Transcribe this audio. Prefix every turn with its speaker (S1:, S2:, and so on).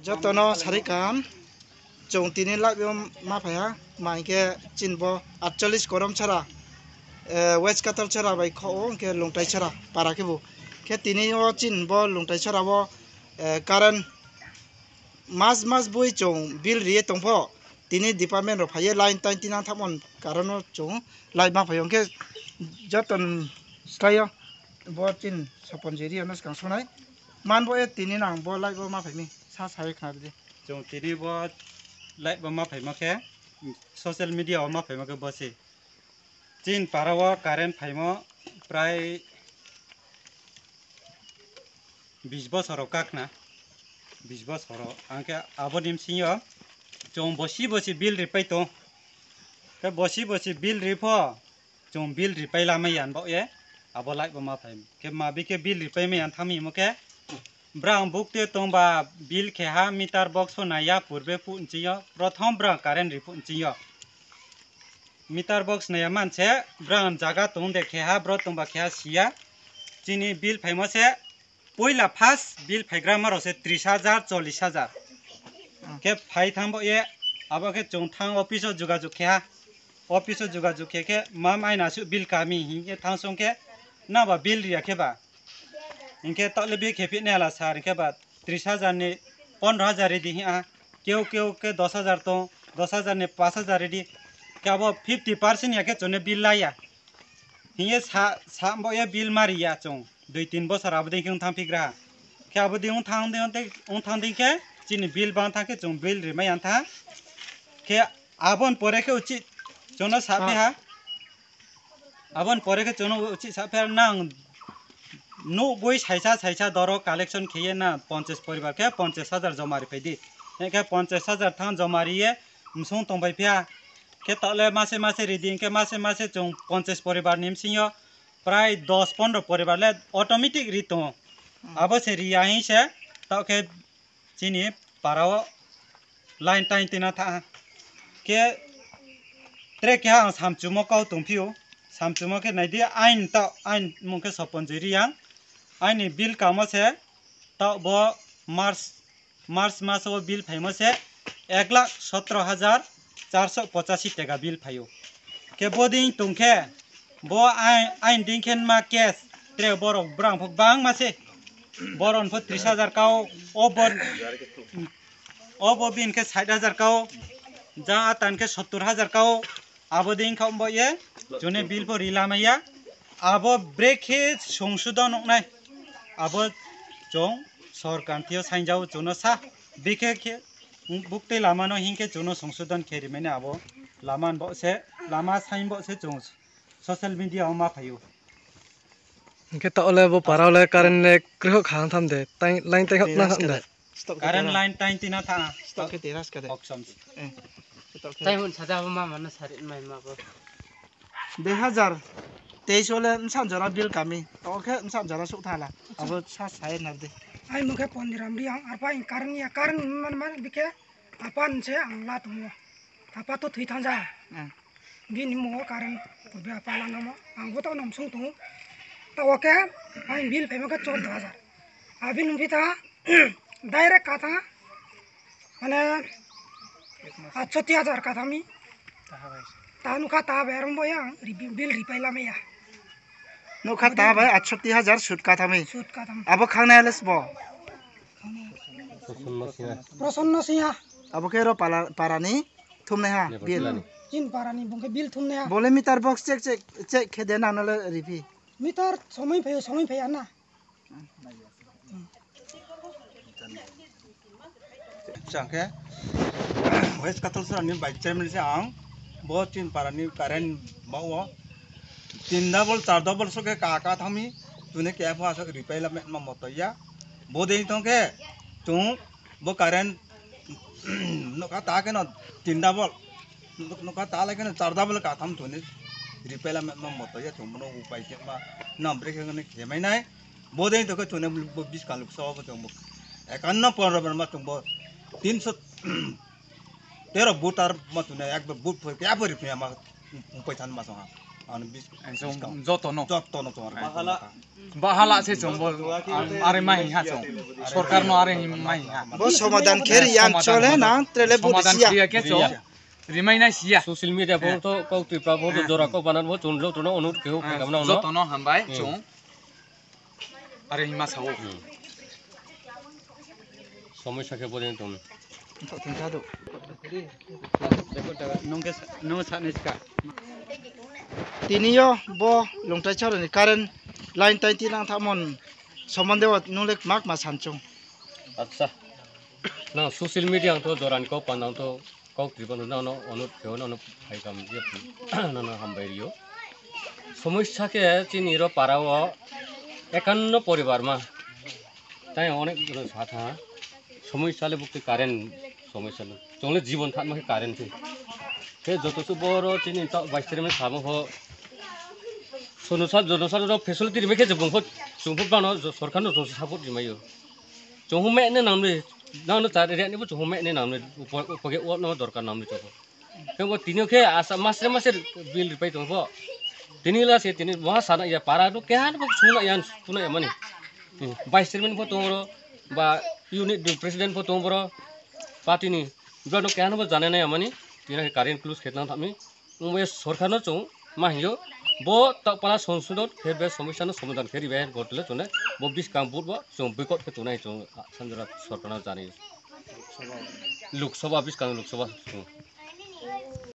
S1: Jotono sarikam chong tini lak ma phaya mai ke chinbo 48 korom chara west katar chara bai kho ke lungtai chara para ke bu ke tini o chinbo lungtai chara bo karan mas bui chong bil ri tongpho tini department ro phaye line tain tina thamon karono chong lai ma phayong ke joton stayo bo chin sapon jeri anas kang sonai man bo e tini nang bo lai bo ma phaymi sa sai khna de
S2: Jong tiri bo lai ba ma phai ma ke social media ma phai ma ke bose chin parawa current phai ma prai 20 বছর কাকনা 20 বছর আংকে আবনিম CO জং বসি বিল রিপাই তো কে বসি বিল reef জং বিল রিপাই লামাই আন ব এ আবো লাই বমা phi কে মাবি কে বিল রিপাই মে আন থামি মকে ব্রাং বুকতে তংবা বিল খেহা meter box নায়া পূর্বে ফুনচিয় প্রথম ব্রাং current রিফুনচিয় meter box নায়া মানছে ব্রাং জায়গা তং দে খেহা ব্র তংবা খেহা সিয়া চিনি বিল ফাইমছে पहला फार्स्ट बिल फाइग्रा मारो से 30,000 40,000 के फाइ थांबो ये अब के चौथां ऑफिस जुगाजुग के ऑफिस जुगाजुग के मा माइनासु बिल कामी हिंगे थांसों के ना बा बिल रिया के बा इनके तले बे खेपि नेला सार के बा 30,000 ने 15,000 रे दी आ केउ के 10,000 तो 10,000 ने 5,000 रे दी के अब 50% या के चने बिल लाया हिंगे सामबो ये बिल मारिया चों 2-3 বছর আবদি কি উঠাম ফিগ্রা কে আবদি উঠাম দিকে চিনি বিল বান থাকে চং বিল রে মাই আনথা কে আবন পরে কে উচিত জনো সাফে হা আবন পরে কে জনো উচিত সাফে নাং নো বই সাইসা দর কালেকশন খেয়ে না 50 পরিবার কে 50,000 জমারি ফাইদি কে 50,000 থান জমারিয়ে মুসং তংবাই ফিয়া কে তলে মাসে রিদিন কে মাসে চং 50 পরিবার নিমসিও प्राय 10-15 परिवार ले ऑटोमेटिक रितो अब से रिया ही से तो के चिनी पाराव लाइन टाइन तिना था के त्रे के हम सामचुमो काउ तुमफियो सामचुमो के नैदि आइन मुके सपन जरिया आइन बिल काम से तो बो मार्च मास वो बिल फाइमो से 1,17,485 টাকা बिल फाइयो के बोदिं तुमके bo ain dingken ma kes tre borok brang phok bang mase boron pho 30,000 kau obo bin ke 60,000 kau ja atan ke 70,000 kau abo ding khom bo ye jone bill pho rilamaya abo break he সংশোধন নাই abo jong sorkan thio sainjau jono sa bike ke bukte lamano hingke jono সংশোধন kheri mene abo laman bo se lama sain bo se jong social media ma phayo
S3: ke ta ole bo para ole current le krho khang tham de tai line tai khap na tham de
S2: current line tai tina tha
S1: stock ke teras ka de
S2: option
S4: tai hun saja ma mana sarin mai ma bo
S1: 2023 ole msan jara bil kami oke msan jara su thala abo sa sai na de
S5: ai muke pondiram ri ang arpa in karan man bike apan se ang la tumo apa to thui thanja gini mo karan be apala namo ang boto nom sung tu ta oke ai bil pe maka 14,000 abin bita direct kata mane 60,000 kata mi tanu kata berum boya bil ripaila me ya
S1: no khata bai 68,000 sut kata mi abo khangna les bo
S5: प्रसन्न Singh
S1: abo kero parani thumne ha bil
S5: jin parani bongke bil thumne ha
S1: bole meter box check khede na nale ripi
S5: meter সময় phaya na
S6: changke west katul sani by chairman se ang bo tin parani current bawo 3 double 4 double so ke ka thami tune ke pha so repair la ma motoya bo dei to ke tung bo current no ka ta ke no 3 double no ka ta la ke no 4 double ka tham tune repair la ma motoya tung no upai ke ma number ke ne ke mai nai bo dei to ke tune 20 ka luk so bo tung 51 ma tung bo 313 butar ma tune ek but क्या पर रुपया मा पैसा मा सहा an bis
S7: jotono
S6: jottono to
S7: bahala se chombo are mai ha chom sarkar no are mai ha
S1: bo somadan kher yan chole na trele
S7: সমাধান
S1: busia
S7: ক্রিয়া কে চো রিমাইনা সিয়া
S4: social media pun to kau tu pra pun dora kau banan bo chun lo tu no onut keu kam na no
S7: jotono hambai chong are hima sawo
S4: সমস্যা কে বলেন তুমি
S2: nong sane ska
S1: tiniyo bo longtai chara ni karen line tai tinang thamon somande wa nulek mak ma sanchong
S4: আচ্ছা না social media to doran ko panang to kau tu ban no no onut keu no no hai kam je no no hambai rio সমস্যা কে চিনির পারাও 51 পরিবার মা তাই অনেক সাথা সমস্যালে বুকতে current সমস্যা চলে জীবন থাত মাকে কারেন্ট সে যতসু বড় চিনি 22 মে সামো হ জনসার ফেসিলিটি মেকে যে বুংফত সুংফত বানো সরকার নো সাপোর্ট দিমাयो জহুমে নে নামলে নানো চারে রে নিবো জহুমে নে নামলে উপকে ও নো দরকার নামলে তো কেবো তিনিকে আশা মাসে বিল রিপাই তো তিনি লাসে তিনি মহা সানা ইয়া পারা তো কেহান সুনা ইয়ান সুনা মানে ভাইস চেয়ারম্যান ফটো বা ইউনিট প্রেসিডেন্ট ফটো বড় পার্টিনি ব্লানো কেহান জানে না আমানি তিনি কারেন্ট ক্লোজ খেতনা থামি মুবে সরকার নো চং মাহিयो bo tak pala সংসদত ফেরবে সমস্যানো সমাধান করিবে গটলে তনে bo 20 কাম বুট চং বৈকট কে তনাই চং সঞ্জরা সরকার জানি লোকসভা 20 কাম লোকসভা